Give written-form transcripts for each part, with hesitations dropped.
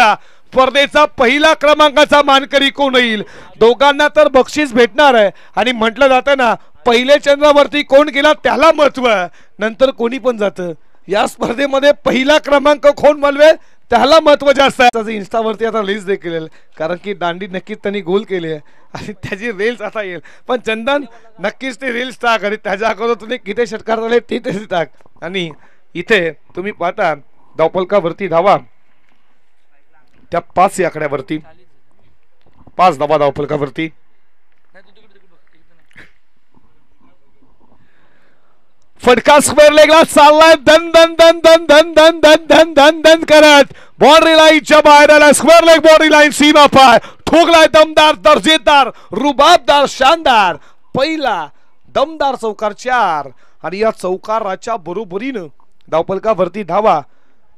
बघूया स्पर्धेचा पहिला क्रमांकाचा मानकरी कोण येईल। दोघांना तर बक्षीस भेटणार आहे आणि म्हटलं जातं ना पहिले चंद्रावरती कोण गेला त्याला महत्व, नंतर कोणी पण जातं। या स्पर्धेमध्ये पहिला क्रमांक कोण मिळवेल त्याला महत्व जास्त आहे। इंस्टावरती आता रील्स देखील कारण की दांडी नक्कीच त्यांनी गोल केली आहे आणि त्याची रील्स आता येईल। पण चंदन नक्कीच ते रील्स टाक आणि त्याच्या अगोदर तुम्ही किती षटकार झाले ते तरी टाक। आणि इथे तुम्ही पाहता धावपलकावरती धावा त्या 5 या आकड्यावरती 5 धावा धावपलकावरती। फटका स्क्वेअर लेगला चाललाय धन धन धन धन धन धन धन धन धन धन करत बाउंड्री लाईनच्या बाहेर आला। स्क्वेअर लेग बाउंड्री लाईन सीमा पार ठोकलाय दमदार दर्जेदार रुबाबदार शानदार पहिला दमदार चौकार 4 आणि या चौकाराच्या बरोबरीनं धावपलकावरती धावा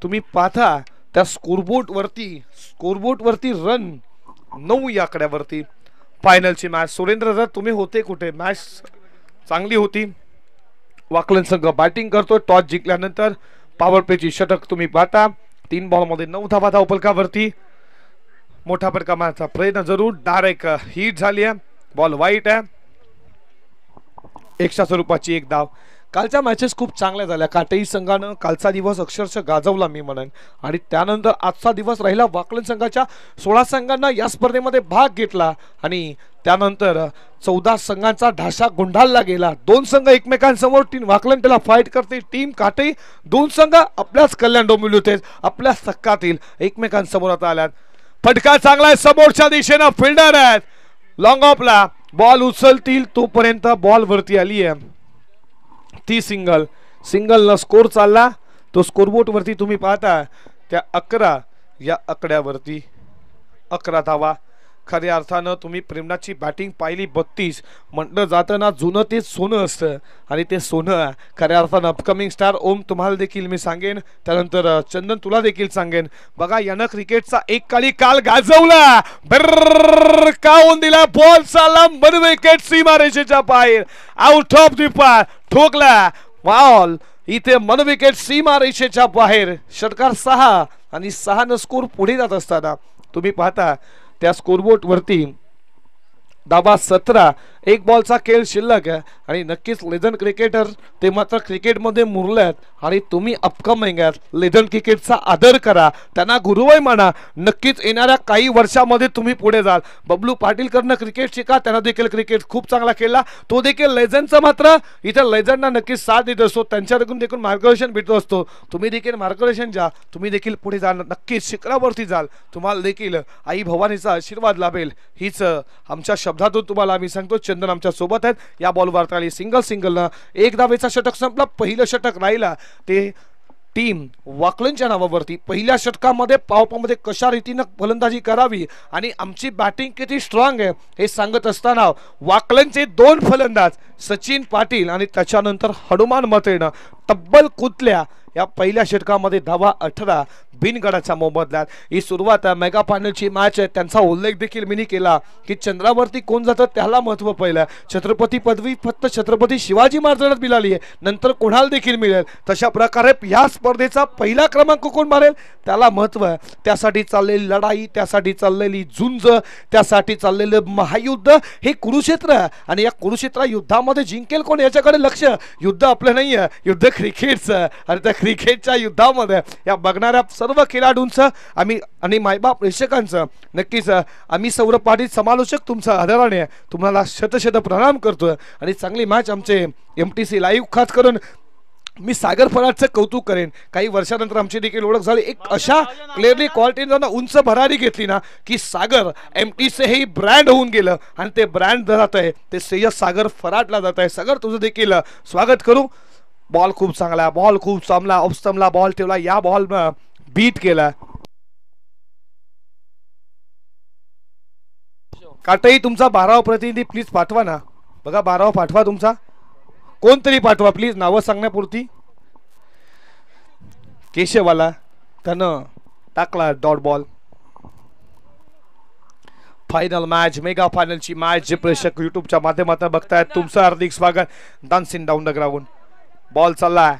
तुम्ही पाहता त्या स्कोरबोर्ड वरती रन 9 या आकड्यावरती। फायनलची मॅच सुरेंद्र जर तुम्ही होते कुठे, मॅच चांगली होती। वाकलन संघ बॅटिंग करतो टॉस जिंकल्यानंतर पॉवर प्लेची षटक तुम्ही पाहता 3 बॉलमध्ये 9 धावा धावपलकावरती। मोठा फटका मारण्याचा प्रयत्न जरूर डायरेक्ट हिट झाली आहे, बॉल वाईट आहे। 100 स्वरूपाची एक धाव। कालच्या मॅचेस खूप चांगल्या झाल्या, काटेई संघानं कालचा दिवस अक्षरशः गाजवला मी म्हणेन आणि त्यानंतर आजचा दिवस राहिला वाकलन संघाच्या 16 संघांना या स्पर्धेमध्ये भाग घेतला आणि त्यानंतर 14 संघांचा ढाशा गुंडाळला गेला। 2 संघ एकमेकांसमोर टीम वाकलन त्याला फाईट करते, टीम काटेई 2 संघ आपल्याच कल्याण डोंबिवली होते आपल्याच सक्कातील एकमेकांसमोर आता आल्यात। फटका चांगला आहे समोरच्या दिशेनं फिल्डर आहेत लॉंग ऑफला बॉल उचलतील तोपर्यंत बॉल वरती आली आहे ती सिंगल न स्कोर चालला तो स्कोरबोर्ड वरती तुम्ही पाहता त्या 11 या आकड्यावरती 11 धावा। खऱ्या अर्थानं तुम्ही प्रेमनाथची बॅटिंग पाहिली 32 म्हटलं जातं ना जुनं ते सोनं असतं आणि ते सोनं खऱ्या अर्थानं अपकमिंग स्टार ओम तुम्हाला देखील मी सांगेन, त्यानंतर चंदन तुला देखील सांगेन। बघा यानं क्रिकेटचा एक काळी काल गाजवला, बर्र काऊन दिला बॉल चालला मन विकेट सीमारेषेच्या बाहेर आउट ऑफ द पार ठोकला बॉल इथे मन विकेट सीमारेषेच्या बाहेर। षटकार 6 आणि 6 न स्कोर पुढे जात असताना तुम्ही पाहता त्या स्कोरबोर्ड वरती धावा 17 एक बॉलचा खेळ शिल्लक आहे आणि नक्कीच लेजंड क्रिकेटर ते मात्र क्रिकेटमध्ये मुरलेत आणि तुम्ही अपकमिंग आहात। लेजंड क्रिकेटचा आदर करा, त्यांना गुरुवय माना, नक्कीच येणाऱ्या काही वर्षामध्ये तुम्ही पुढे जाल। बबलू पाटीलकरनं क्रिकेट शिका, त्यांना देखील क्रिकेट खूप चांगला खेळला, तो देखील लेजंडचा मात्र इथे लेजंडना नक्कीच साथ देत असतो, त्यांच्याकडून देखील मार्गदर्शन भेटतो असतो। तुम्ही देखील मार्गदर्शन जा, तुम्ही देखील पुढे जाल, नक्कीच शिखरावरती जाल, तुम्हाला देखील आई भवानीचा आशीर्वाद लाभेल हीच आमच्या शब्दातून तुम्हाला आम्ही सांगतो। चंदन आमच्या सोबत आहेत। या बॉलवर आली सिंगल एक धावेचा षटक संपला, पहिलं षटक राहिला ते टीम वाकलनच्या नावावरती। पहिल्या षटकामध्ये पावपामध्ये कशा रीतीने फलंदाजी करावी आणि आमची बॅटिंग किती स्ट्रॉंग आहे हे सांगत असताना वाकलनचे 2 फलंदाज सचिन पाटील आणि त्याच्यानंतर हनुमान मतेनं तब्बल कुतल्या या पहिल्या षटकामध्ये धावा 18 बिनगडाच्या मोबदल्यात। ही सुरुवात मेगा फायनलची मॅच आहे, त्यांचा उल्लेख देखील मी केला की चंद्रावरती कोण जातं त्याला महत्व पहिलं। छत्रपती पदवी फक्त छत्रपती शिवाजी महाराजांनाच मिळाली आहे, नंतर कोणाला देखील मिळेल। तशा प्रकारे या स्पर्धेचा पहिला क्रमांक कोण मारेल त्याला महत्व आहे। त्यासाठी चाललेली लढाई, त्यासाठी चाललेली झुंज, त्यासाठी चाललेलं महायुद्ध हे कुरुक्षेत्र आणि या कुरुक्षेत्र युद्धामध्ये जिंकेल कोण याच्याकडे लक्ष। युद्ध आपलं नाही आहे, युद्ध क्रिकेटचं आणि त्या क्रिकेटच्या युद्धामध्ये या बघणाऱ्या सर्व खेळाडूंचं आम्ही आणि मायबाप प्रेक्षकांचं नक्कीच आम्ही सौरभ पाटील समालोचक तुमचा आदराने तुम्हाला शतशत प्रणाम करतोय आणि चांगली मॅच आमचे MTC लाईव्ह खास करून मी सागर फराडचं कौतुक करेन। काही वर्षानंतर आमची देखील ओळख झाली, एक अशा क्लिअरली क्वालिटीनं उंच भरारी घेतली ना की सागर MTC हे ब्रँड होऊन गेलं आणि ते ब्रँड जात आहे ते श्रेय सागर फराडला जात आहे। सागर तुझं देखील स्वागत करू। बॉल खूप चांगला, बॉल खूप चांगला ऑफस्टंपला बॉल ठेवला, या बॉल बीट केला। काटई तुमचा 12वा प्रतिनिधी प्लीज पाठवा ना, बघा 12वा पाठवा तुमचा, कोणतरी पाठवा प्लीज नाव सांगण्यापुरती। केशवाला त्यानं टाकला dot ball. Final match mega फायनलची मॅच जे प्रेक्षक युट्यूबच्या माध्यमातून बघतायत तुमचं हार्दिक स्वागत। Dancing down the ground ball चाललाय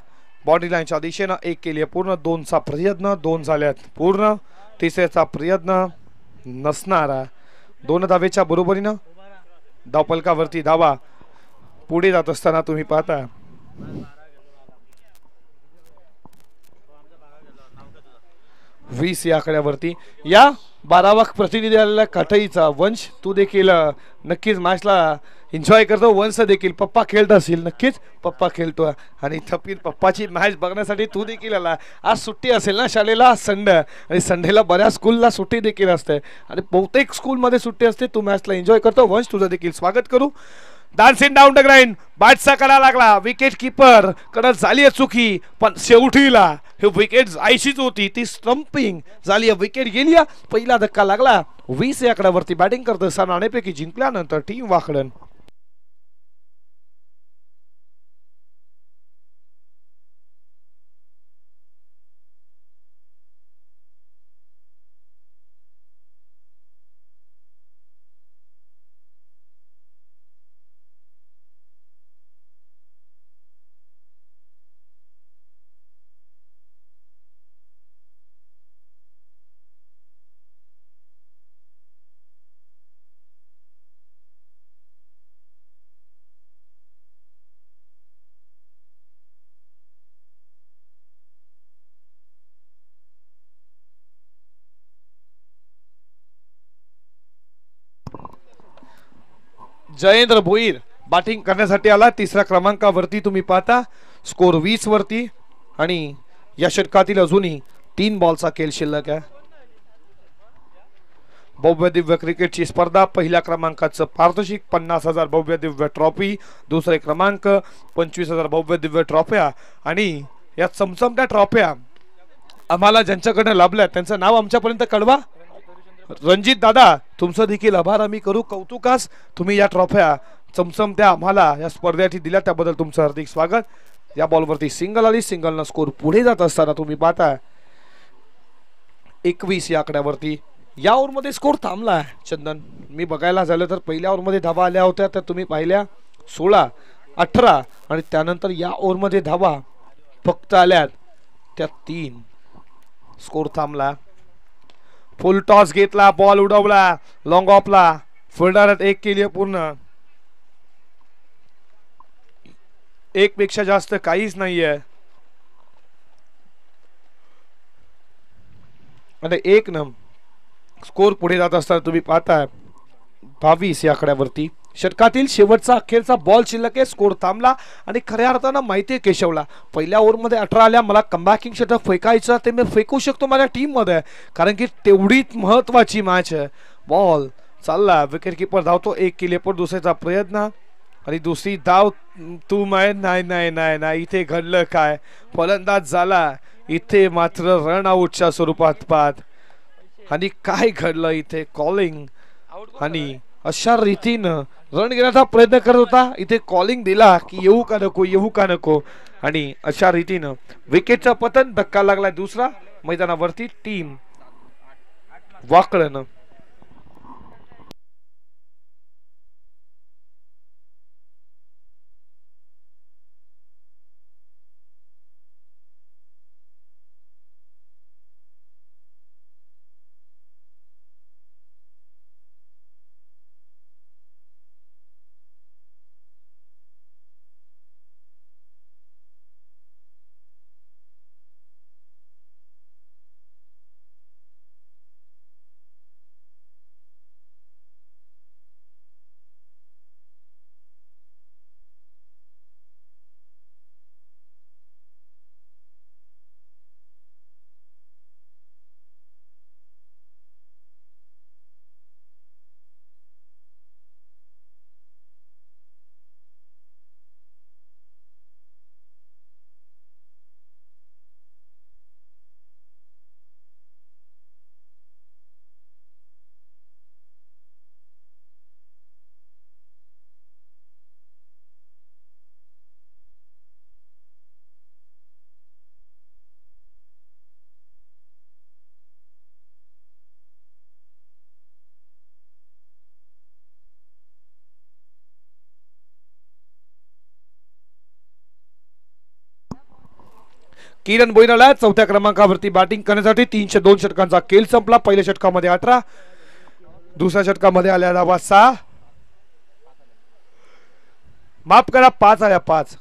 बॉडी लाईनच्या दिशेनं, 1 केली पूर्ण, 2चा प्रयत्न 2 झाल्यात पूर्ण। तिसऱ्याचा प्रयत्न नसणारा. 2 धावेच्या बरोबरीनं धावपलकावरती धावा पुढे जात असताना तुम्ही पाहता. वीस या आकड्यावरती या 12वा प्रतिनिधी आलेला काटईचा वंश. तू देखील नक्कीच मॅचला एन्जॉय करतो. वंश देखील पप्पा खेळत असेल. नक्कीच पप्पा खेळतो आणि थपील पप्पाची मॅच बघण्यासाठी तू देखील आला. आज सुट्टी असेल ना शाळेला, संडे, आणि संडेला बऱ्याच स्कूलला सुट्टी देखील असते आणि बहुतेक स्कूलमध्ये सुट्टी असते. तू मॅचला एन्जॉय करतो. वंश तुझं देखील स्वागत करू. Dancing down the ground. बॅटचा कडा लागला. विकेट किपर कडा झाली चुकी, पण शेवटीला हे विकेट जायचीच होती. ती स्टंपिंग झाली. विकेट गेली. पहिला धक्का लागला. 20 या आकड्यावरती बॅटिंग करत असताना नाणेफेकी जिंकल्यानंतर टीम वाकडण. जयेंद्र भोईर बॅटिंग करण्यासाठी आला. तिसऱ्या क्रमांकावरती तुम्ही पाहता. स्कोर 20 वरती आणि या षटकातील अजूनही 3 बॉलचा खेळ शिल्लक आहे. भव्य दिव्य क्रिकेटची स्पर्धा. पहिल्या क्रमांकाचं पारितोषिक 50,000 भव्य दिव्य ट्रॉफी. दुसरे क्रमांक 25,000 भव्य दिव्य ट्रॉफ्या. आणि या चमचमत्या ट्रॉफ्या आम्हाला ज्यांच्याकडनं लाभल्या त्यांचं नाव आमच्यापर्यंत कळवा. रणजित दादा, तुमचं देखील आभार आम्ही करू. कौतुकास तुम्ही या ट्रॉफ्या चमचमत्या आम्हाला या स्पर्धेसाठी दिल्या त्याबद्दल तुमचं हार्दिक स्वागत. या बॉलवरती सिंगल आली. सिंगलनं स्कोर पुढे जात असताना तुम्ही पाहता 21 या आकड्यावरती. या ओव्हरमध्ये स्कोर थांबला. चंदन, मी बघायला झालं तर पहिल्या ओव्हरमध्ये धावा आल्या होत्या तर तुम्ही पाहिल्या 16, 18 आणि त्यानंतर या ओव्हरमध्ये धावा फक्त आल्यात त्या 3. स्कोर थांबला. फुल टॉस घेतला. बॉल उडवला लॉंग ऑफला. फिल्डर 1 केली पूर्ण. 1 पेक्षा जास्त काहीच नाहीये आणि 1 न स्कोर पुढे जात असताना तुम्ही पाहताय 22 या आकड्यावरती. षटकातील शेवटचा अखेरचा बॉल शिल्लक आहे. स्कोर थांबला आणि खऱ्या अर्थानं माहिती आहे केशवला पहिल्या ओव्हरमध्ये 18 आल्या. मला कमबॅकिंग षटक फेकायचं ते मी फेकू शकतो माझ्या टीममध्ये, कारण की तेवढीच महत्वाची मॅच आहे. बॉल चालला. विकेट किपर धावतो. 1 केली पण दुसऱ्याचा प्रयत्न आणि दुसरी धाव. तू नाही नाही नाही नाही इथे घडलं काय. फलंदाज झाला इथे मात्र रन आउटच्या स्वरूपात पाहत. आणि काय घडलं इथे. कॉलिंग आणि अशा रीतीनं रन घेण्याचा प्रयत्न करत होता. इथे कॉलिंग दिला की येऊ का नको, येऊ का नको. आणि अशा रीतीनं विकेटचं पतन. धक्का लागला दुसरा. मैदानावरती टीम वाकडनं. किरण बोईनाला चौथ्या क्रमांकावरती बॅटिंग करण्यासाठी 302 षटकांचा खेळ संपला. पहिल्या षटकामध्ये 18, दुसऱ्या षटकामध्ये आल्या धावा 6, माफ करा 5 आल्या 5.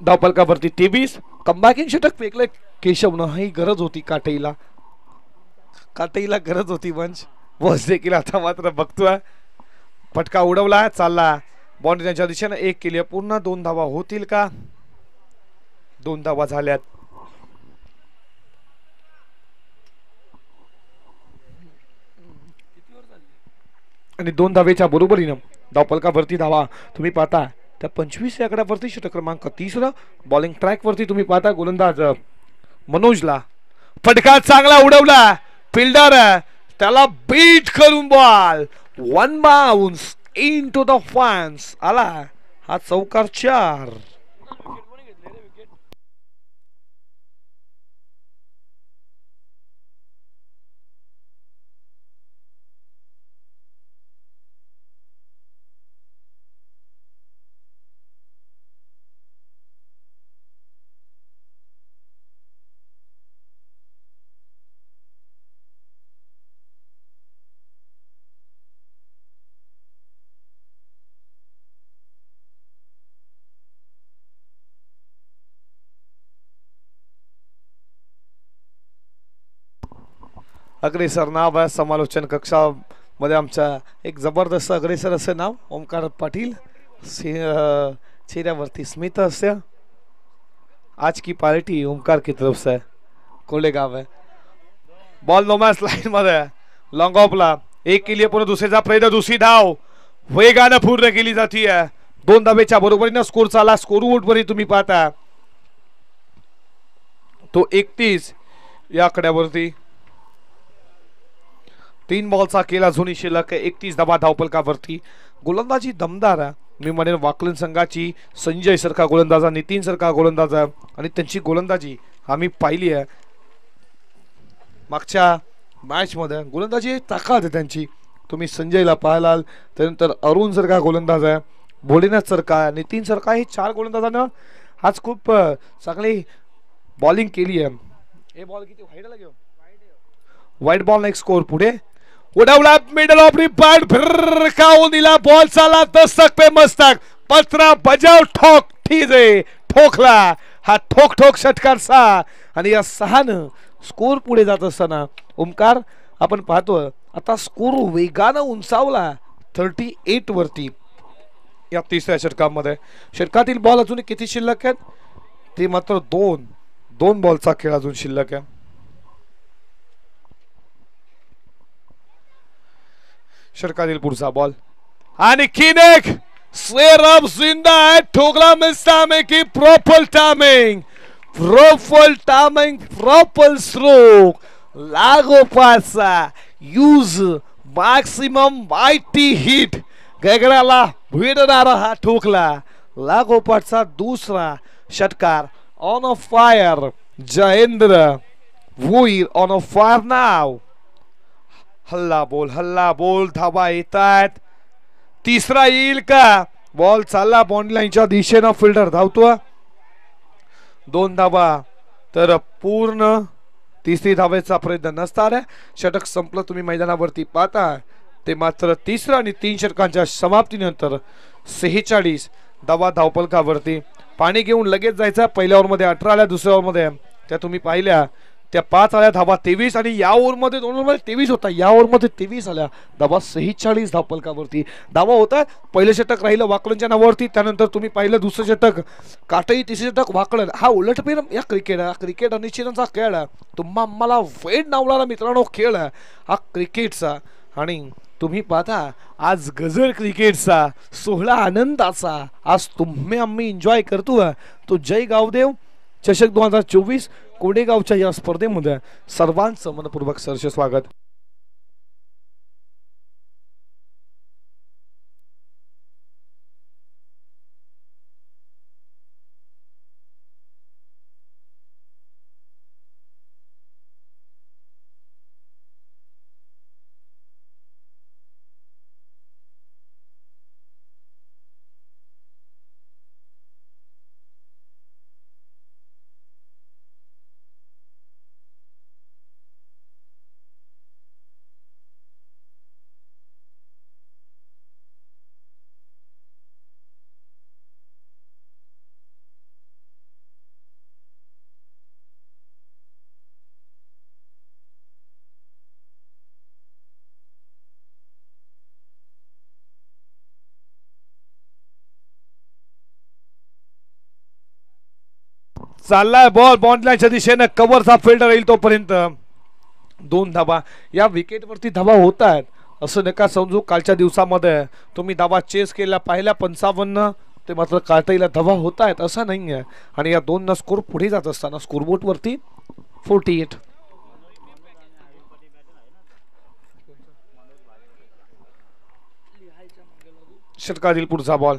धावफलकावरती 23. कंबॅकिंग षटक फेकले केशवनं. ही गरज होती काटेईला, काटेईला गरज होती. वंश बॉस देखील आता मात्र बघतोय. फटका उडवला, चालला बॉन्ड त्यांच्या दिशेने. 1 केली, पूर्ण 2 धावा होतील का? 2 धावा झाल्यात. आणि 2 धावेच्या बरोबरीनं धावफलकावरती धावा तुम्ही पाहता त्या 25 आकड्यावरती षटक क्रमांक 3. बॉलिंग ट्रॅक वरती तुम्ही पाहता गोलंदाज मनोजला फटका चांगला उडवला. फिल्डर त्याला बीट करून ball 1 bounce into the fence आला. हा चौकार 4. अग्रेसर नाव आहे समालोचन कक्षामध्ये आमच्या एक जबरदस्त अग्रेसर असे नाव ओमकार पाटील. चेहऱ्यावरती स्मित हास्य. आज की पार्टी ओमकार की तरफ से कोलेगाव है. बॉल नोमॅस लाईन मध्ये लॉंग ऑफला 1 केली, पुन्हा दुसऱ्याचा प्रयत्न, दुसरी धाव वेगानं पूर्ण केली जाते. 2 धावेच्या बरोबरीनं स्कोर चाला. स्कोर वरती तुम्ही पाहता तो 31 या आकड्यावरती. 3 बॉलचा केला अजूनही शिल्लक 31 धावा धावफलकावरती. गोलंदाजी दमदार आहे. मी म्हणेन वाकलन संघाची संजय सारखा गोलंदाज, नितीन सारखा गोलंदाज आणि त्यांची गोलंदाजी आम्ही पाहिली आहे मागच्या मॅच मध्ये. गोलंदाजी ताकद आहे त्यांची. तुम्ही संजयला पाहालाल, त्यानंतर अरुण सारखा गोलंदाज आहे, भोलेनाथ सारखा, नितीन सारखा. हे 4 गोलंदाजांना आज खूप चांगली बॉलिंग केली आहे. हे बॉल किती वाईडला घेऊ, वाईट बॉल नेक्स्ट स्कोर पुढे उडवला मिडल ऑफ रिपार्ट फिरकावून दिला. बॉल चाला दस्तक पे मस्तक, पत्रा बजाव ठोक ठीक आहे ठोकला. हा ठोक ठोक षटकार 6 आणि या 6 स्कोर पुढे जात असताना ओमकार आपण पाहतो आता स्कोर वेगानं उंचावला 38 वरती या तिसऱ्या षटकामध्ये. षटकातील बॉल अजून किती शिल्लक आहेत ते मात्र 2 बॉलचा खेळ अजून शिल्लक आहे. षटकातील पुढचा बॉल आणि किनेक स्वेर अप जिंदा है. ठोकला मिस्ता में की प्रॉपर टाइमिंग, प्रॉपर स्ट्रोक, लागो पासा यूज मॅक्सिमम माइटी हिट. गगराला भिडणारा हा ठोकला. लागोपाठचा दुसरा षटकार on a fire. Jayendra Bhoir on a fire नाव. हल्ला बोल धावा येतात. तिसरा येईल का? बॉल चालला बाउंड्री लाईनच्या दिशेनं. फिल्डर धावतो. 2 धावा तर पूर्ण. तिसरी धावेचा प्रयत्न नसणार आहे. षटक संपलं तुम्ही मैदानावरती पाहता ते मात्र तिसरा आणि 3 षटकांच्या समाप्तीनंतर 46 धावा धावफलकावरती. पाणी घेऊन लगेच जायचा. पहिल्या ओव्हरमध्ये 18 आल्या, दुसऱ्या ओव्हरमध्ये त्या तुम्ही पाहिल्या त्या 5 आल्या धावा 23 आणि या ओव्हरमध्ये 2 ओव्हरमध्ये 23 होता. या ओव्हरमध्ये 23 आल्या धावा 46 धावफलकावरती. धावा होता. पहिलं षटक राहिलं वाकलनच्या नावावरती. त्यानंतर तुम्ही पाहिलं दुसरं षटक काटई, तिसरं षटक वाकलन. हा उलटफेर या क्रिकेट अनिश्चितांचा खेळ आहे. तुम्हा मला वेळ नावणारा मित्रांनो खेळ आहे हा क्रिकेटचा. आणि तुम्ही पाहता आज गजर क्रिकेटचा सोहळा आनंदाचा आज तुम्ही आम्ही एन्जॉय करतो. तो जय गावदेव चषक 2024 कोडेगावच्या या स्पर्धेमध्ये सर्वांचं मनपूर्वक सहर्ष स्वागत. चाललाय बॉल बॉन्डलाईनच्या दिशेने कव्हरचा फिल्डर येईल तोपर्यंत 2 धाबा या विकेटवरती धाबा होत आहेत असं नका समजू. कालच्या दिवसामध्ये तुम्ही धाबा चेस केला पाहिल्या 55 ते मात्र काटईला धाबा होत आहेत असं नाही आहे. आणि या 2 स्कोर पुढे जात असताना स्कोरबोर्ड वरती 48. षटकातील पुढचा बॉल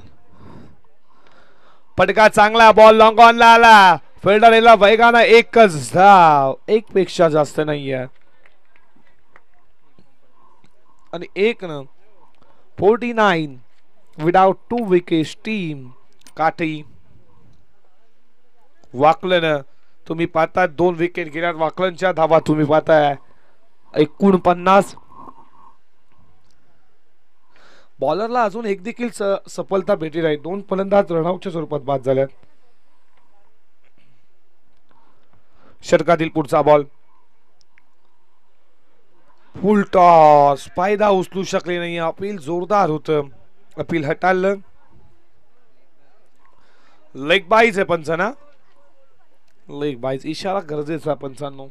पटका चांगला बॉल लॉंग ऑनला आला. फिल्डर याला वेगानं एकच धाव एक पेक्षा जास्त नाहीये आणि 1 49 विदाउट 2 विकेट्स टीम काठी. वाकलन तुम्ही पाहताय 2 विकेट गेल्यात वाकलनच्या धावा तुम्ही पाहताय 49. बॉलरला अजून एक देखील सफलता भेटली नाही. 2 फलंदाज रनआउटच्या स्वरूपात बाद झाल्यात. षटकातील पुढचा बॉल फुल टॉस फायदा उचलू शकले नाही. अपील जोरदार होतं. अपील हटाळलं. लेग बाईज आहे पंचांना. लेग बाईज इशारा गरजेचा पंचांनो.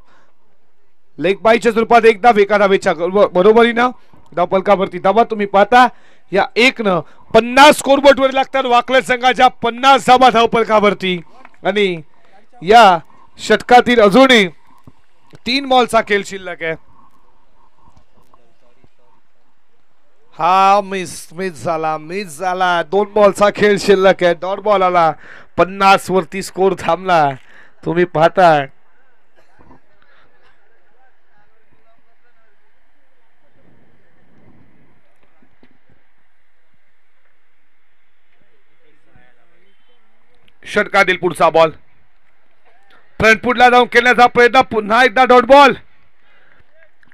लेग बाईच्या स्वरूपात एकदा एका धावेच्या बरोबरीनं धावफलकावरती धावा तुम्ही पाहता. या 1 50 स्कोरबोर्ड वर लागतात वाकलन संघाच्या 50 धावा धावफलकावरती. आणि या षटकातील अजूनही 3 बॉलचा खेळ शिल्लक आहे. हा मिस झाला 2 बॉलचा खेळ शिल्लक आहे. डॉट बॉल आला 50 वरती स्कोर थांबला तुम्ही पाहताय. षटकातील पुढचा बॉल फ्रंट फुटला जाऊन खेळण्याचा प्रयत्न पुन्हा एकदा डॉट बॉल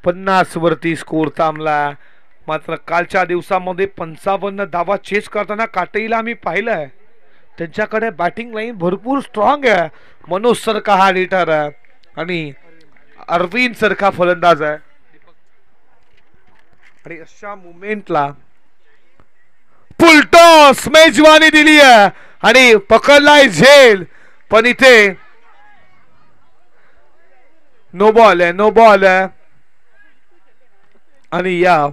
50 वरती स्कोर थांबला. मात्र कालच्या दिवसामध्ये 55 धावा चेस करताना काटईला आम्ही पाहिलंय. त्यांच्याकडे बॅटिंग लाईन भरपूर स्ट्रॉंग आहे. मनोज सरका हा हिटर आहे आणि अरविंद सरका फलंदाज आहे. आणि अशा मुमेंटला फुल टॉस मेजवानी दिली आहे आणि पकडलाय झेल. पण इथे नो बॉल आहे आणि या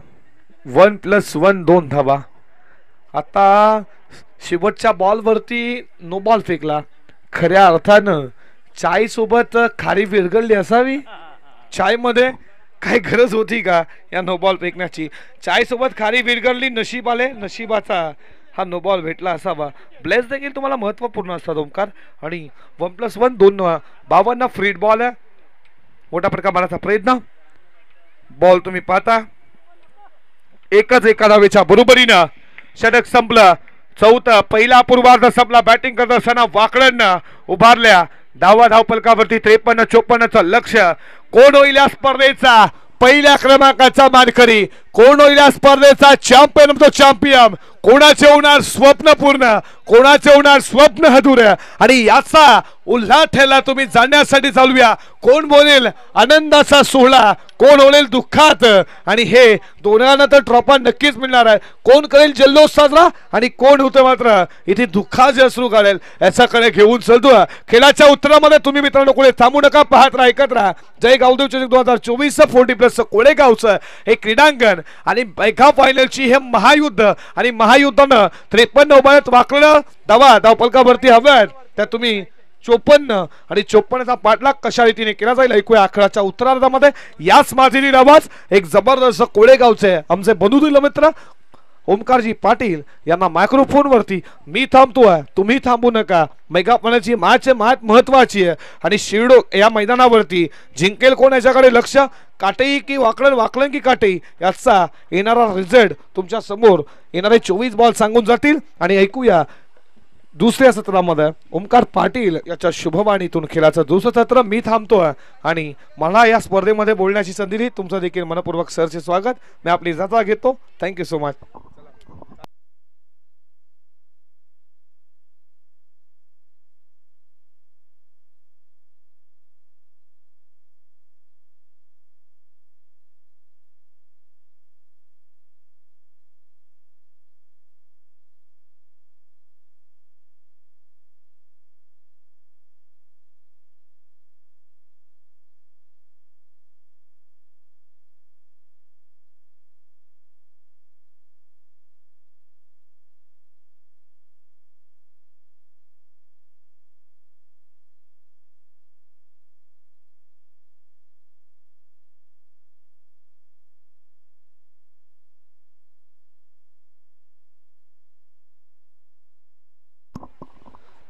1+1 2 धावा. आता शेवटच्या बॉल वरती नो बॉल फेकला. खऱ्या अर्थानं चाय सोबत खारी विरघळली असावी. चाय मध्ये काय गरज होती का या नो बॉल फेकण्याची. चाय सोबत खारी विरघळली नशीब आले. नशिबाचा हा नो बॉल भेटला असावा. ब्लेस देखील तुम्हाला महत्वपूर्ण असतात ओमकार. आणि 1+1 2 52 फ्रीड बॉल आहे. मोठा फटका मारण्याचा प्रयत्न. बॉल तुम्ही पाहता एकच एका धावेच्या बरोबरीनं षटक संपलं. चौथा पहिला पूर्वार्ध संपला. बॅटिंग करत असताना वाकड्यांना उभारल्या धावा धावफलकावरती 53-54चं लक्ष. कोण होईल या स्पर्धेचा पहिल्या क्रमांकाचा मानकरी. कोण होईल या स्पर्धेचा चॅम्पियन तो चॅम्पियन. कोणाचे होणार स्वप्न पूर्ण कोणाचे होणार स्वप्न अधुरं. आणि याचा उल्हाठ्याला तुम्ही जाण्यासाठी चालूया. कोण बोलेल आनंदाचा सोहळा कोण होईल दुःखात. आणि हे दोघांना तर ट्रॉफा नक्कीच मिळणार आहे. कोण करेल जल्लोष साजरा आणि कोण होतं मात्र इथे दुःखाचे अश्रू काढेल याच्याकडे घेऊन चलतो. खेळाच्या उत्तरामध्ये तुम्ही मित्रांनो कोणी थांबू नका. पाहत राहा ऐकत राहा. जय गावदेव चषक 2024 40+ कोळेगावचं हे क्रीडांगण आणि मेगा फायनलची हे महायुद्ध. आणि महायुद्धानं 53 ओव्हरात वाकलं धावा धावफलकावरती हव्यात. त्या तुम्ही 54 आणि 54चा पाठलाग कशा रीतीने केला जाईल ऐकूया अखेरच्या उत्तरार्धामध्ये. याच माझी आवाज एक जबरदस्त कोळेगावचे आमचे बंधुदिल मित्र ओमकारजी पाटील यांना मायक्रोफोन वरती मी थांबतोय तुम्ही थांबू नका. मेगा फायनलची मॅच महत्वाची आहे. आणि शिरडो या मैदानावरती जिंकेल कोण याच्याकडे लक्ष. काटई की वाकलन वाकलन की काटई याचा येणारा रिझल्ट तुमच्या समोर येणारे 24 बॉल सांगून जातील. आणि ऐकूया दुसऱ्या सत्रामध्ये ओमकार पाटील याच्या शुभवाणीतून खेळाचं दुसरं सत्र मी थांबतोय. आणि मला या स्पर्धेमध्ये बोलण्याची संधी दिली तुमचं देखील मनपूर्वक सरचे स्वागत. मी आपली जाता घेतो. Thank you so much.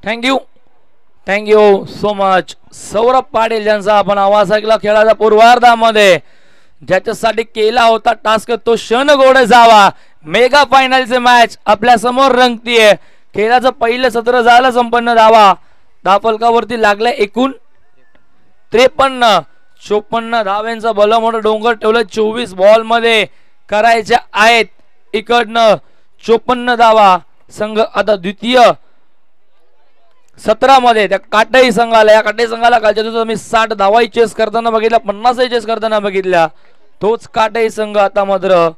Thank you so much. Saurabh Patil यांचा आपण आवाज ऐकला खेळाच्या पूर्वार्धामध्ये, ज्याच्यासाठी केला होता टास्क तो क्षण गोड जावा. मेगा फायनलचे मॅच आपल्या समोर रंगतीये. खेळाचं पहिलं सत्र झालं संपन्न. धावफलकावरती लागलाय एकूण 53-54 धाव्यांचा भला मोठा डोंगर ठेवलं. 24 बॉल मध्ये करायच्या आहेत. इकडनं 54 धावा. संघ आता द्वितीय सत्रामध्ये त्या काटाई संघाला, या काटाई संघाला कालच्या दिवसात मी 60 धावाही चेस करताना बघितल्या, 50 चेस करताना बघितल्या. तोच काटाई संघ आता मात्र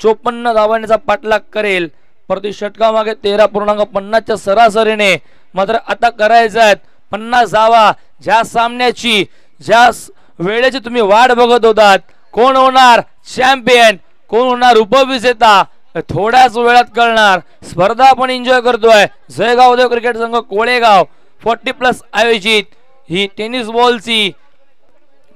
54 धावांचा पाठलाग करेल. प्रति षटकामागे 13.50च्या सरासरीने मात्र आता करायचं आहेत 50 धावा. ज्या सामन्याची, ज्या वेळेची तुम्ही वाट बघत होतात, कोण होणार चॅम्पियन, कोण होणार उपविजेता, थोड्याच वेळात कळणार. स्पर्धा आपण एन्जॉय करतोय. जयगाव देव क्रिकेट संघ कोळेगाव 40+ आयोजित ही टेनिस बॉलची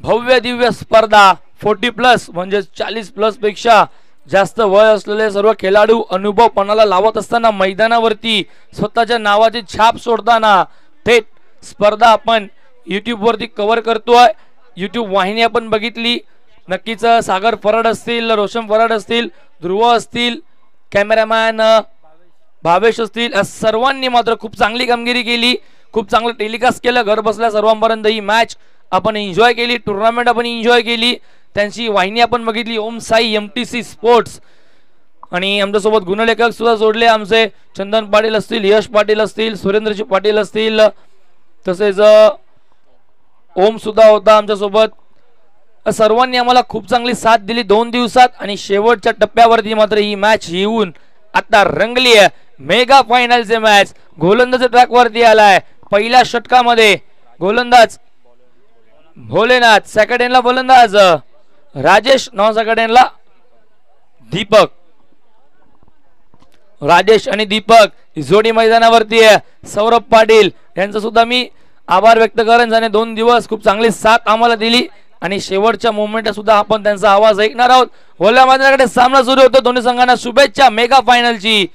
भव्य दिव्य स्पर्धा. 40+ म्हणजे 40+ पेक्षा जास्त वय असलेले सर्व खेळाडू अनुभव पणाला लावत असताना मैदानावरती स्वतःच्या नावाची छाप सोडताना थेट स्पर्धा आपण YouTube वरती कव्हर करतोय. YouTube वाहिनी आपण बघितली नक्कीच. सागर फराड असतील, रोशन फराड असतील, ध्रुव असतील, कॅमेरामॅन भावेश असतील, सर्वांनी मात्र खूप चांगली कामगिरी केली. खूप चांगलं टेलिकास्ट केलं. घर बसल्या सर्वांपर्यंत ही मॅच आपण एन्जॉय केली. टुर्नामेंट आपण एन्जॉय केली. त्यांची वाहिनी आपण बघितली ओम साई MTC स्पोर्ट्स. आणि आमच्यासोबत गुणलेखक सुद्धा जोडले. आमचे चंदन पाटील असतील, यश पाटील असतील, सुरेंद्रजी पाटील असतील, तसेच ओम सुद्धा होता आमच्यासोबत. सर्वांनी आम्हाला खूप चांगली साथ दिली 2 दिवसात. आणि शेवटच्या टप्प्यावरती मात्र ही मॅच येऊन आता रंगली आहे. मेगा फायनलचे मॅच गोलंदाज ट्रॅक वरती आलाय. पहिल्या षटकामध्ये गोलंदाज भोलेनाथ, सेकंड एंडला गोलंदाज राजेश, नॉन सेकंड एंडला दीपक. राजेश आणि दीपक ही जोडी मैदानावरती आहे. सौरभ पाटील यांचा सुद्धा मी आभार व्यक्त करेन, ज्याने 2 दिवस खूप चांगली साथ आम्हाला दिली. आणि शेवटच्या मोमेंट सुद्धा आपण त्यांचा आवाज ऐकणार आहोत. ओल्या मैदानाकडे सामना सुरू होतो. दोन्ही संघांना शुभेच्छा. मेगा फायनलची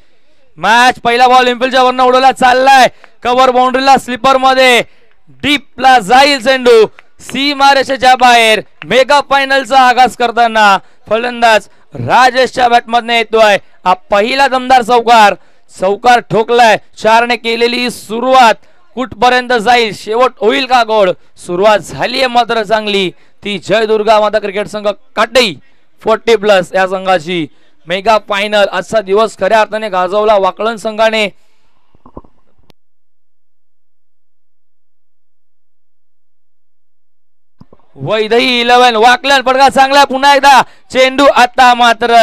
मॅच. पहिला बॉल इम्पिलच्या वरनं उडवला चाललाय. कव्हर बाउंड्रीला स्लीपर मध्ये डीपला जाईल चेंडू सीमारेषेच्या बाहेर. मेगा फायनलचा आगाज करताना फलंदाज राजेशच्या बॅटमधने येतोय. हा पहिला दमदार चौकार ठोकलाय. 4ने केलेली सुरुवात कुठपर्यंत जाईल, शेवट होईल का गोड. सुरुवात झाली आहे मात्र चांगली. ती जय दुर्गा माता क्रिकेट संघ काटई 40+ या संघाची मेगा फायनल. आजचा दिवस खऱ्या अर्थाने गाजवला वाकलन संघाने. वैदही 11 वाकलन पडका चांगला. पुन्हा एकदा चेंडू आता मात्र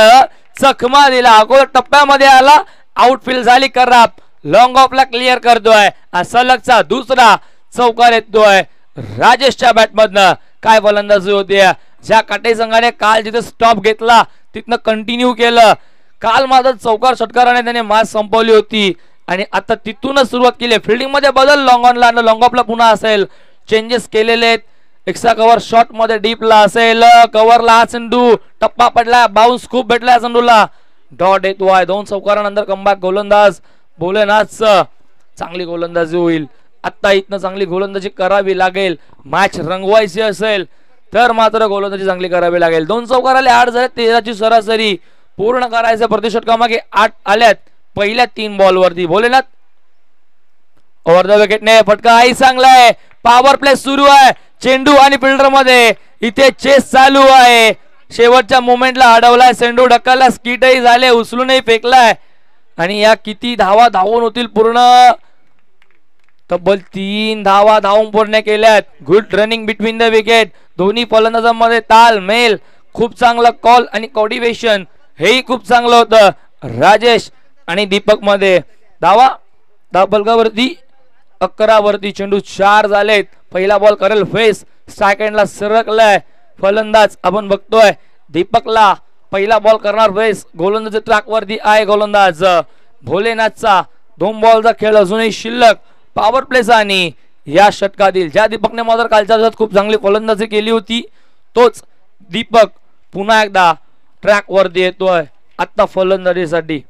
चकमा दिला. अगोदर टप्प्यामध्ये आला, आउटफील्ड झाली खराब. लॉंग ऑफला क्लिअर करतोय. सलगचा दुसरा चौकार येतोय राजेशच्या बॅटमधनं. काय फलंदाजी होती. ज्या काटे संघाने काल जिथे स्टॉप घेतला तिथनं कंटिन्यू केलं. काल मात्र चौकार षटकाराने त्याने मॅच संपवली होती आणि आता तिथूनच सुरुवात केली. फिल्डिंग मध्ये बदल, लॉंग ऑनला आणि लॉंग ऑफला पुन्हा असेल चेंजेस केलेले आहेत. एक्स्ट्रा कव्हर शॉट मध्ये डीपला असेल. कव्हरला हा चेंडू टप्पा पडला, बाउन्स खूप भेटला चेंडूला. डॉट येतोय. 2 चौकारानंतर कमबॅक गोलंदाज भोलेनाथ. चांगली गोलंदाजी होईल. आता इथनं चांगली गोलंदाजी करावी लागेल. मॅच रंगवायची असेल तर मात्र गोलंदाजी चांगली करावी लागेल. 2 चौकार आले, 8 झाले. 13ची सरासरी पूर्ण करायचं. प्रतिषटकामागे 8 आल्यात पहिल्या 3 बॉलवरती. भोलेनाथ ओव्हर द विकेटने फटका आई चांगला आहे. पॉवर प्ले सुरू आहे. चेंडू आणि फिल्डर मध्ये इथे चेस चालू आहे. शेवटच्या मोमेंटला अडवलाय चेंडू, ढकलला, स्किटही झाले, उचलूनही फेकलाय. आणि या किती धावा धावून होतील पूर्ण. तब्बल 3 धावा धावून पूर्ण केल्यात. Good running between the wicket. दोन्ही फलंदाजांमध्ये तालमेल, खूप चांगला कॉल आणि कोऑर्डिनेशन हेही खूप चांगलं होतं. राजेश आणि दीपक मध्ये धावा धावफलकावरती 11 वरती. चेंडू 4 झालेत. पहिला बॉल करेल फेस. सेकंडला सरकलाय फलंदाज. आपण बघतोय दीपकला पहिला बॉल करणार फेस. गोलंदाज ट्रॅक वरती आहे गोलंदाज भोलेनाथचा. 2 बॉलचा खेळ अजूनही शिल्लक पॉवर प्लेचा. आणि या षटकातील ज्या दीपकने मात्र कालच्या दिवसात खूप चांगली फलंदाजी केली होती तोच दीपक पुन्हा एकदा ट्रॅक वरती येतोय आता फलंदाजीसाठी.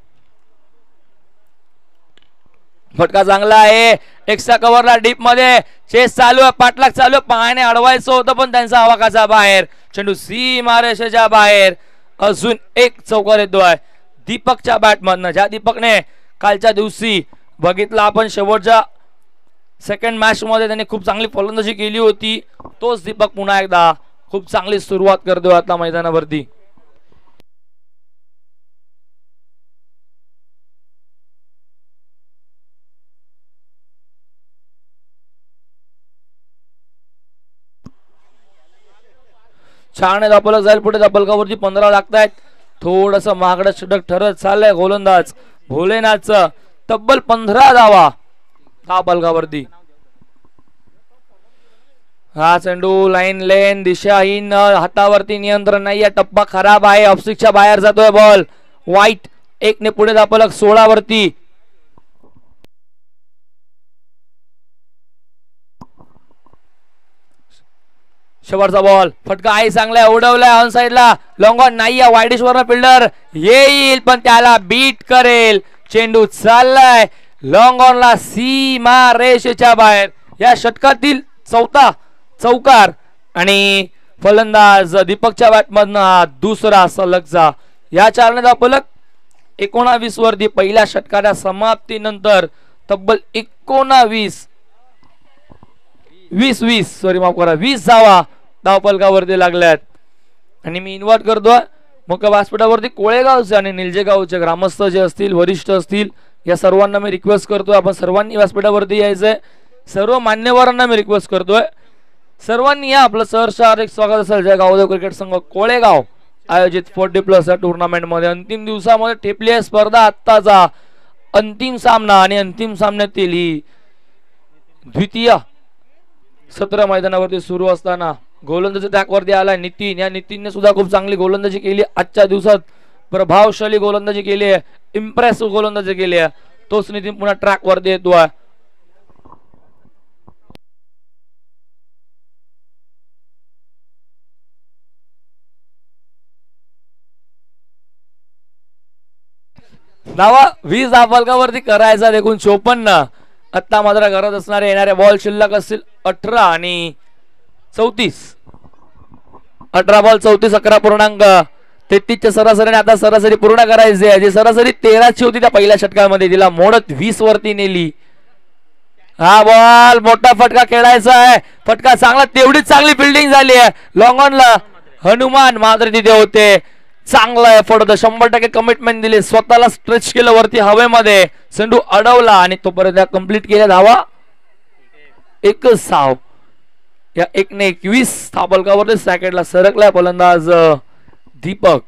फटका चांगला आहे, एक्स्ट्रा कव्हरला डीप मध्ये चेस चालू आहे, पाठलाग चालू आहे, पायाने अडवायचं होतं पण त्यांचा आवाकाचा बाहेर, चेंडू सीमारेषेच्या बाहेर. अजून एक चौकार येतोय दीपकच्या बॅटमधनं, ज्या दीपकने कालच्या दिवशी बघितलं आपण शेवटच्या सेकंड मॅच मध्ये त्याने खूप चांगली फलंदाजी केली होती. तोच दीपक पुन्हा एकदा खूप चांगली सुरुवात करतोय आता मैदानावरती. छान आहे धापलक जाईल पुढे, धापलकावरती 15 लागतायत. थोडस मागडं षटक ठरत चाललंय गोलंदाज भोलेनाथचं. तब्बल 15 धावा धापलकावरती. हा चेंडू लाईन लेन दिशाहीन, हातावरती नियंत्रण नाहीये, टप्पा खराब आहे, ऑफस्टिकच्या बाहेर जातोय बॉल. वाईट 1 ने पुढे धापलक 16 वरती. शेवटचा बॉल, फटका आहे चांगला उडवलाय ऑन साइडला, लॉंग ऑन नाही आहे, वाईडिश वरनं फिल्डर येईल पण त्याला बीट करेल. चेंडू चाललाय लॉंग ऑनला सीमा रेषेच्या बाहेर. या षटकातील चौथा चौकार आणि फलंदाज दीपकच्या बॅटमधनं दुसरा सलगचा. या चारने धापलक 19 वरती पहिल्या षटकाच्या समाप्तीनंतर तब्बल 20 धावा धावपलकावरती लागल्यात. आणि मी इन्व्हाइट करतोय मुख्य व्यासपीठावरती कोळेगावचे आणि निलजेगावचे ग्रामस्थ जे असतील, वरिष्ठ असतील, या सर्वांना मी रिक्वेस्ट करतोय आपण सर्वांनी व्यासपीठावरती यायचंय. सर्व मान्यवरांना मी रिक्वेस्ट करतोय सर्वांनी या. आपलं सहर्ष हार्दिक स्वागत असेल जय गावदेव क्रिकेट संघ कोळेगाव आयोजित 40+ या टुर्नामेंट मध्ये. अंतिम दिवसामध्ये ठेपली आहे स्पर्धा. आत्ताचा अंतिम सामना आणि अंतिम सामन्यातील ही द्वितीय सत्र मैदानावरती सुरू असताना गोलंदाजी ट्रॅकवरती आलाय नितीन. या नितीनने सुद्धा खूप चांगली गोलंदाजी केली आजच्या दिवसात, प्रभावशाली गोलंदाजी केली आहे, इम्प्रेसिव्ह गोलंदाजी केली आहे. तोच नितीन पुन्हा ट्रॅकवरती येतोय. धावा 20 धावपलकावरती करायचा देखून 54. आता मात्र घरात असणारे येणारे बॉल शिल्लक असतील 18 आणि 34. 18 बॉल 34, 11.33च्या सरासरीने आता सरासरी पूर्ण करायची आहे. जी सरासरी 13ची होती त्या पहिल्या षटकामध्ये, तिला मोडत 20 वरती नेली. हा बॉल मोठा फटका खेळायचा आहे, फटका चांगला, तेवढीच चांगली फिल्डिंग झाली आहे. लॉंग ऑनला हनुमान मात्र तिथे होते. चांगला एफर्ट होता, 100% कमिटमेंट दिली, स्वतःला स्ट्रेच केलं वरती हवेमध्ये, चेंडू अडवला आणि तोपर्यंत कंप्लीट केल्या धावा. एकच धाव या 1 ने 21 धावपलकावरती सॅकेटला सरकलाय फलंदाज दीपक.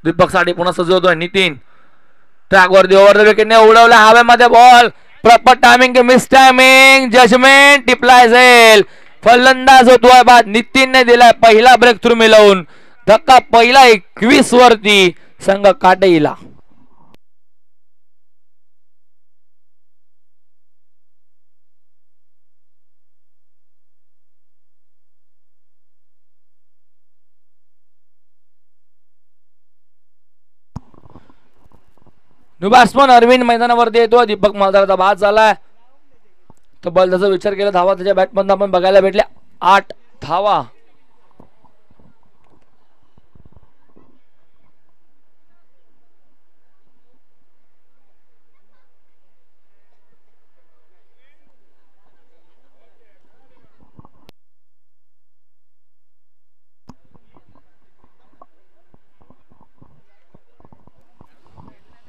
दीपक साठी पुन्हा सजवतोय नितीन. ट्रॅक वरती ओव्हर द विकेटने उडवला हवेमध्ये ball. Proper timing, miss timing, judgement टिपलाय जाईल. फलंदाज होतोय बाद. नितीनने दिलाय पहिला ब्रेक थ्रू मिळवून. धक्का पहिला 21 वरती संघ काटेईला. बॅट्समन अरविंद मैदानावरती येतो. दीपक मालदाराचा बाद झालाय. तब्बल त्याचा विचार केला धावा त्याच्या बॅटमधून आपण बघायला भेटल्या 8 धावा.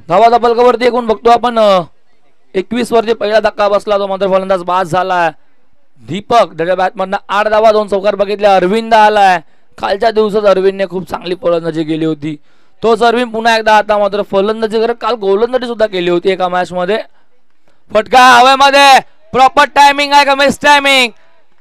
धावा धापलकावरती एकूण बघतो आपण 21 वरती पहिला धक्का बसला, तो मात्र फलंदाज बाद झालाय. दीपक त्याच्या बॅटमधनं 8 धावा 2 चौकार बघितले. अरविंद आलाय. कालच्या दिवसात अरविंदने खूप चांगली फलंदाजी केली होती. तोच अरविंद पुन्हा एकदा आता मात्र फलंदाजी करत काल गोलंदाजी सुद्धा केली होती एका मॅच मध्ये. फटका हवेमध्ये, प्रॉपर टायमिंग आहे का मिस टायमिंग.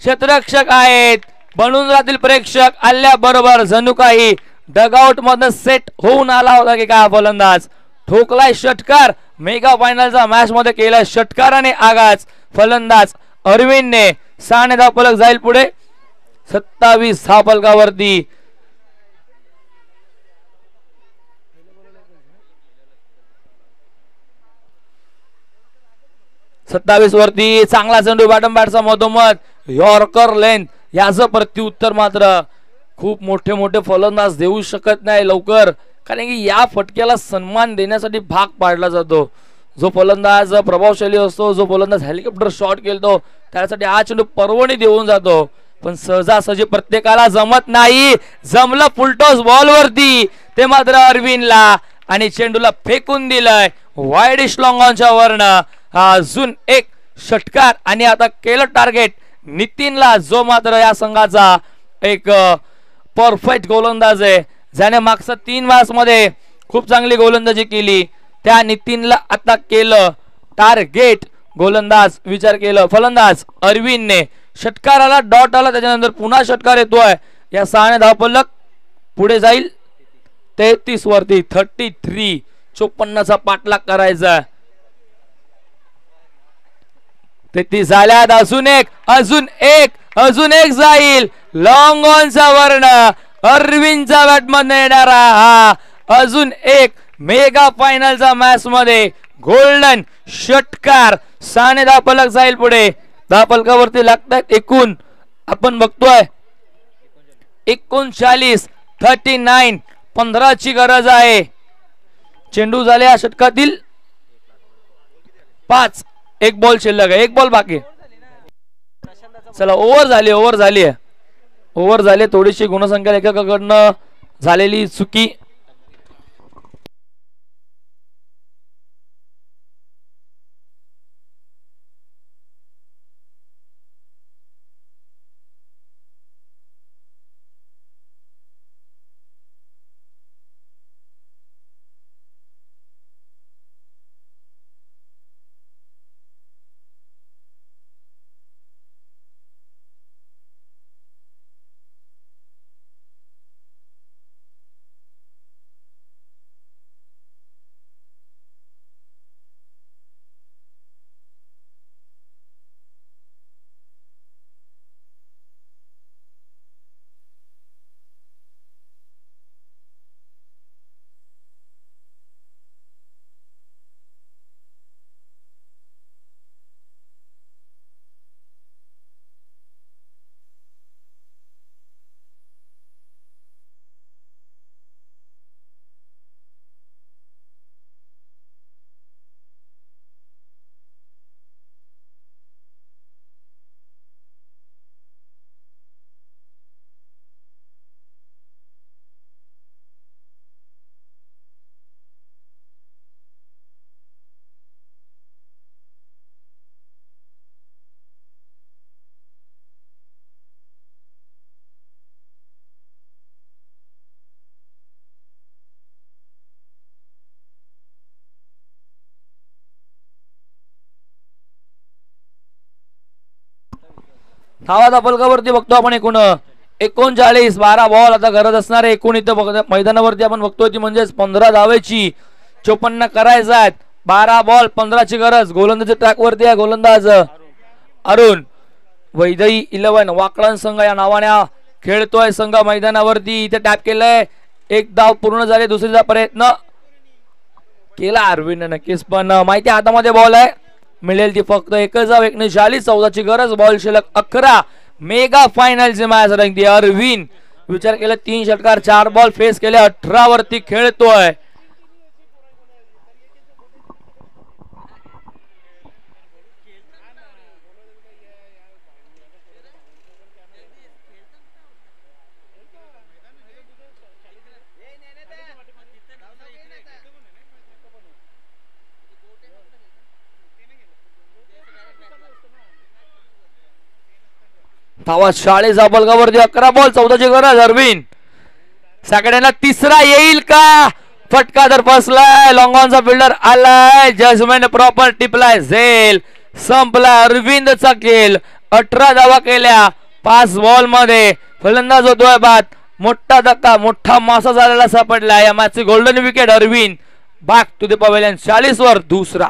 क्षेत्ररक्षक आहेत, बनून राहतील प्रेक्षक आल्या बरोबर जणू काही डगआउट मधनं सेट होऊन आला होता की काय फलंदाज. ठोकलाय षटकार. मेगा फायनलचा मॅच मध्ये केलाय षटकाराने आगाज. फलंदाज अरविंदने 6 धावपलक जाईल पुढे 27 धावपलकावरती. 27 वरती चांगला चेंडू बॅटम बॅटचा मधोमध यॉर्कर लेंथ याचं प्रत्युत्तर मात्र खूप मोठे मोठे फलंदाज देऊ शकत नाही लवकर, कारण की या फटक्याला सन्मान देण्यासाठी भाग पाडला जातो. जो फलंदाज प्रभावशाली असतो, जो फलंदाज हेलिकॉप्टर शॉट खेळतो, त्यासाठी हा चेंडू पर्वणी देऊन जातो. पण सहजासहजी प्रत्येकाला जमत नाही. जमलं फुलटॉस बॉल वरती, ते मात्र अरविंदला, आणि चेंडूला फेकून दिलंय वाईडिश लॉंगॉनच्या वरन. अजून एक षटकार आणि आता केलं टार्गेट नितीनला, जो मात्र या संघाचा एक परफेक्ट गोलंदाज आहे, ज्याने मागच्या 3 मॅच मध्ये खूप चांगली गोलंदाजी केली. त्या नितीनला आता केलं टार्गेट. गोलंदाज विचार केलं फलंदाज अरविंदने, षटकार आला, डॉट आला, त्याच्यानंतर पुन्हा षटकार येतोय. या 6 धावफलक पुढे जाईल 33 वरती. 33 54चा पाठलाग करायचा. 33 झाल्यात. अजून एक जाईल लॉंग ऑनचा वर्ण. अरविंदचा बॅटमध्ये येणारा हा अजून एक मेगा फायनलचा मॅच मध्ये गोल्डन षटकार. 6 धावफलक जाईल पुढे. धावफलकावरती लागतात एकूण आपण बघतोय 39. 39 15ची गरज आहे. चेंडू झाले या षटकातील 5. एक बॉल शिल्लक आहे, एक बॉल बाकी. चला ओव्हर झाली थोडीशी गुणसंख्या लेखकाकडनं झालेली चुकी. धावाचा फलकावरती बघतो आपण एकूण 39. 12 बॉल आता गरज असणार आहे एकूण इथं मैदानावरती आपण बघतोय ती म्हणजेच 15 धावेची 54 करायचा आहेत. 12 बॉल 15ची गरज. गोलंदाजी ट्रॅक वरती आहे गोलंदाज अरुण. वैदई 11 वाकळण संघ या नावाने खेळतोय संघ मैदानावरती. इथे टॅप केलंय. एक धाव पूर्ण झाले. दुसरीचा प्रयत्न केला अरविंद नक्कीच, पण माहिती हातामध्ये बॉल आहे, मिळेल ती फक्त एकच धाव. 39. 14ची गरज. बॉल शिल्लक 11. मेगा फायनलचे मॅच रंगती. अरविंद विचार केला 3 षटकार 4 बॉल फेस केले. 18 वरती खेळतोय. धावा 40 बलगावरती. 11 बॉल 14ची गरज. अरविंद सगळ्यांना तिसरा येईल का? फटका तर फसलाय. लॉंगॉनचा फिल्डर आलाय. जजमेंट प्रॉपर टिपलाय. झेल संपला. अरविंदचा खेळ. 18 धावा केल्या 5 बॉल मध्ये. फलंदाज होतोय बाद. मोठा धक्का, मोठा मासा झालेला सापडला. या मॅचची golden wicket. Arvind back to the pavilion. 40 वर दुसरा.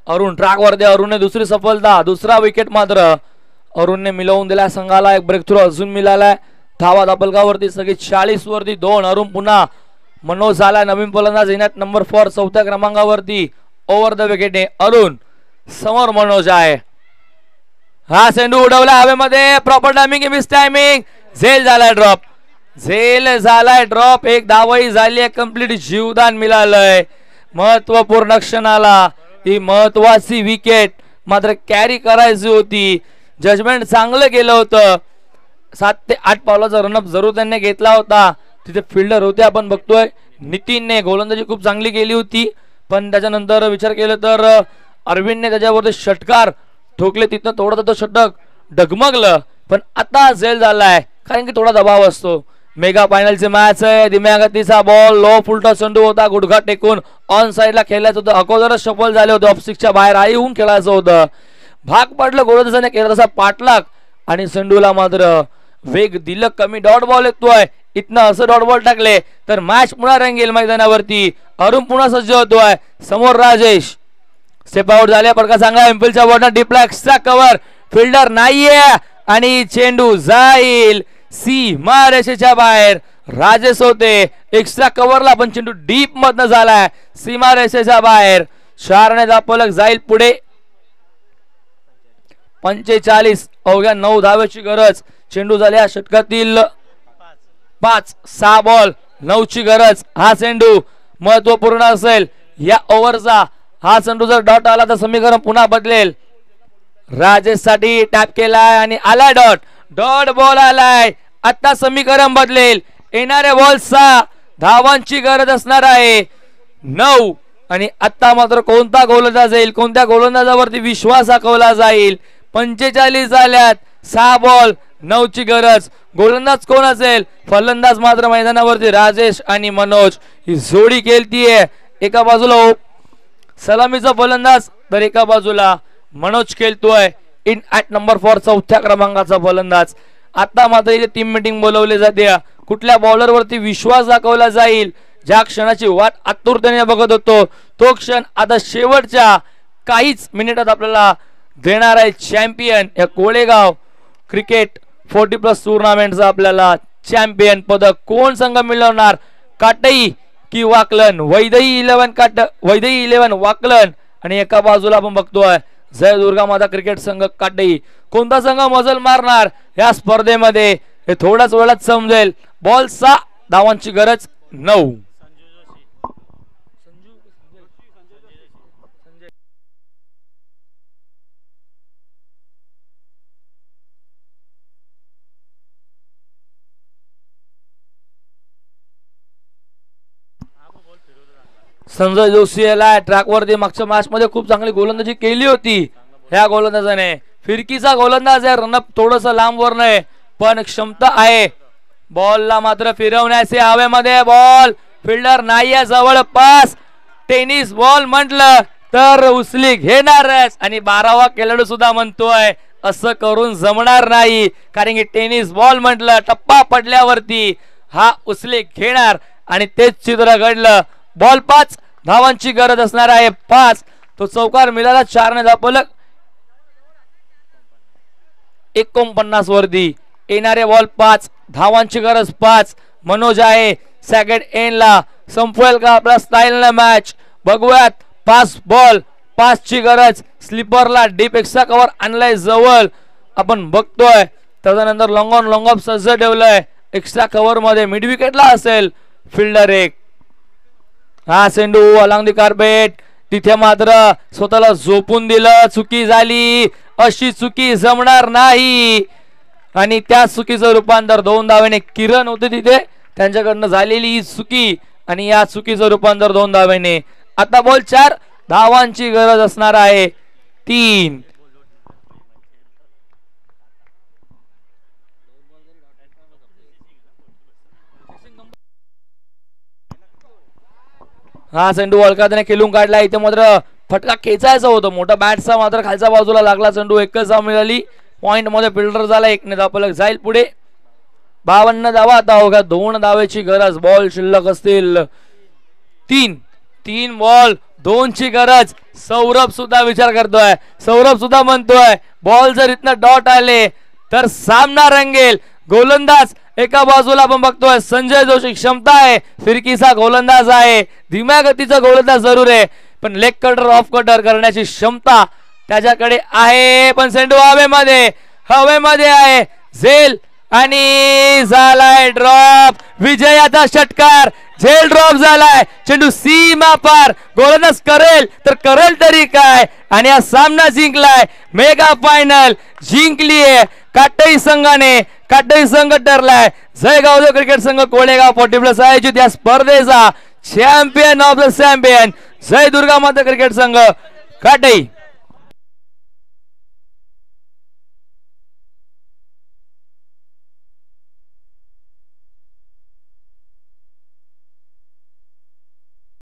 अरुण ट्रॅकवरती, अरुणने दुसरी सफलता, दुसरा विकेट मात्र अरुणने मिळवून दिला संघाला. एक ब्रेक थ्रू अजून मिळालाय. धावा धापलकावरती सगळी 40 वरती 2. अरुण पुन्हा. मनोज झाला नवीन फलंदाज इनॅट नंबर 4 चौथ्या क्रमांकावरती. ओव्हर द विकेटने अरुण, समोर मनोज आहे. हा चेंडू उडवला हवेमध्ये, प्रॉपर टायमिंग, मिस टायमिंग, झेल झालाय ड्रॉप, झेल झालाय ड्रॉप. एक धावही झाली आहे, कंप्लीट जीवदान मिळालंय. महत्वपूर्ण क्षणाला ही महत्वाची विकेट मात्र कॅरी करायची होती. जजमेंट चांगलं केलं होतं. 7 ते 8 पावलाचा रनअप जरूर त्यांनी घेतला होता. तिथे फिल्डर होते आपण बघतोय. नितीनने गोलंदाजी खूप चांगली केली होती, पण त्याच्यानंतर विचार केला तर अरविंदने त्याच्यावरती षटकार ठोकले. तिथनं थोडं तो षटक डगमगलं, पण आता झेल झालाय कारण की थोडा दबाव असतो. मेगा फायनलची मॅच आहे. धीम्या गतीचा बॉल, लो फुलटा चेंडू होता, गुडघा टेकून ऑन साइडला खेळायचं होतं. अगोदरच सफल झाले होते, ऑफ स्टिकच्या बाहेर आई होऊन खेळायचं होतं. भाग पडलं गोलंदाजाने केला तसा पाठलाग आणि चेंडूला मात्र वेग दिलं कमी. डॉट बॉल येतोय, इथनं असं डॉट बॉल टाकले तर मॅच पुन्हा रंगेल मैदानावरती. अरुण पुन्हा सज्ज होतोय. समोर राजेश स्टेप आउट झाले. पडका चांगला एम्पिलच्या बॉलना डीपला एक्स्ट्रा कव्हर, फिल्डर नाहीये आणि चेंडू जाईल सीमा रेषेच्या बाहेर. राजेश होते एक्स्ट्रा कव्हरला, पण चेंडू डीप मधनं झालाय सीमा रेषेच्या बाहेर. 4 ने दापलक जाईल पुढे. 45 अवघ्या 9 धावेची गरज. चेंडू झाल्या षटकातील 5. 6 बॉल 9 ची गरज. हा चेंडू महत्वपूर्ण असेल या ओव्हरचा. हा चेंडू जर डॉट आला तर समीकरण पुन्हा बदलेल. राजेश साठी टॅप केलाय आणि आलाय डॉट. डॉट बॉल आलाय, आता समीकरण बदलेल. येणाऱ्या बॉल 6 धावांची गरज असणार आहे 9. आणि आता मात्र कोणता गोलंदाज येईल, कोणत्या गोलंदाजावरती विश्वास दाखवला जाईल. 45 झाल्यात, 6 बॉल 9 ची गरज. गोलंदाज कोण असेल? फलंदाज मात्र मैदानावरती राजेश आणि मनोज ही जोडी खेळतीये. एका बाजूला सलामीचा फलंदाज तर एका बाजूला मनोज खेळतोय. इन ॲट नंबर 4 चौथ्या क्रमांकाचा फलंदाज. आता मात्र इथे टीम मीटिंग बोलवली जाते. कुठल्या बॉलर वरती विश्वास दाखवला जाईल, ज्या क्षणाची वाट आतुरतेने बघत होतो तो क्षण आता शेवटच्या काहीच मिनिटात आपल्याला देणार आहे. चॅम्पियन या कोळेगाव क्रिकेट 40+ टुर्नामेंटचा आपल्याला चॅम्पियन पदक कोण संघ मिळवणार? काटई की वाकलन? वैदई 11 वाकलन आणि एका बाजूला आपण बघतोय जय दुर्गा माता क्रिकेट संघ काटई. कोणता संघ मजल मारणार या स्पर्धेमध्ये हे थोड्याच वेळात समजेल. बॉल 6 धावांची गरज 9. संजय जोशी याला ट्रॅक वरती मागच्या मॅच मध्ये खूप चांगली गोलंदाजी केली होती. ह्या गोलंदाजाने फिरकीचा गोलंदाज आहे. रनअप थोडस लांबवर नाही, पण क्षमता आहे. बॉलला मात्र फिरवण्याचे हवेमध्ये बॉल, फिल्डर नाहीये जवळपास. टेनिस बॉल म्हटलं तर उचली घेणारच आणि 12वा खेळाडू सुद्धा म्हणतोय असं करून जमणार नाही, कारण की टेनिस बॉल म्हटलं टप्पा पडल्यावरती हा उचली घेणार आणि तेच चित्र घडलं. बॉल 5 धावांची गरज असणार आहे 5. तो चौकार मिळाला 4 ने दापलक 49 वरती. येणारे बॉल 5 धावांची गरज 5. मनोज आहे सेकंड एंडला. संपवेल का आपला स्टाईल मॅच? बघूयात. 5 बॉल 5 ची गरज. स्लीपरला डीप एक्स्ट्रा कव्हर आणलाय जवळ आपण बघतोय. त्याच्यानंतर लॉंग ऑन लॉंग ऑफ सज्ज ठेवलंय एक्स्ट्रा कव्हर मध्ये. मिड विकेटला असेल फिल्डर एक. हा चेंडू अलॉंग दी कार्पेट. तिथे मात्र स्वतःला झोपून दिलं. चुकी झाली. अशी चुकी जमणार नाही आणि त्या चुकीचं रूपांतर 2 धावेने किरण होते तिथे त्यांच्याकडनं झालेली ही चुकी आणि या चुकीचं रूपांतर 2 धावेने. आता बॉल 4 धावांची गरज असणार आहे 3. हा चेंडू वळकाने खेळून काढला. इथे मात्र फटका खेचायचा होता. मोठा बॅटचा मात्र खालच्या बाजूला लागला. चेंडू एकच धाव मिळाली. पॉइंट मध्ये फिल्डर झाला. 1 ने धापलक जाईल पुढे. 52 धावा. आता अवघ्या 2 धावेची गरज. बॉल शिल्लक असतील 3 बॉल 2ची गरज. सौरभ सुद्धा विचार करतोय, सौरभ सुद्धा म्हणतोय बॉल जर इथनं डॉट आले तर सामना रंगेल. गोलंदाज एका बाजूला आपण बघतोय संजय जोशी, क्षमता आहे, फिरकीचा गोलंदाज आहे, धीम्या गतीचा गोलंदाज जरूर आहे, पण लेग कटर ऑफ कटर करण्याची क्षमता त्याच्याकडे आहे. पण चेंडू हवेमध्ये आहे. झेल आणि झालाय ड्रॉप. विजयाचा षटकार. झेल ड्रॉप झालाय. चेंडू सीमा पार. गोलंदाज करेल तरी काय, आणि हा सामना जिंकलाय. मेगा फायनल जिंकलीये काटई संघाने. काटई संघ ठरलाय जयगाव क्रिकेट संघ कोळेगाव 40+ आयोजित या स्पर्धेचा चॅम्पियन ऑफ द चॅम्पियन. जय दुर्गा माता क्रिकेट संघ काटई.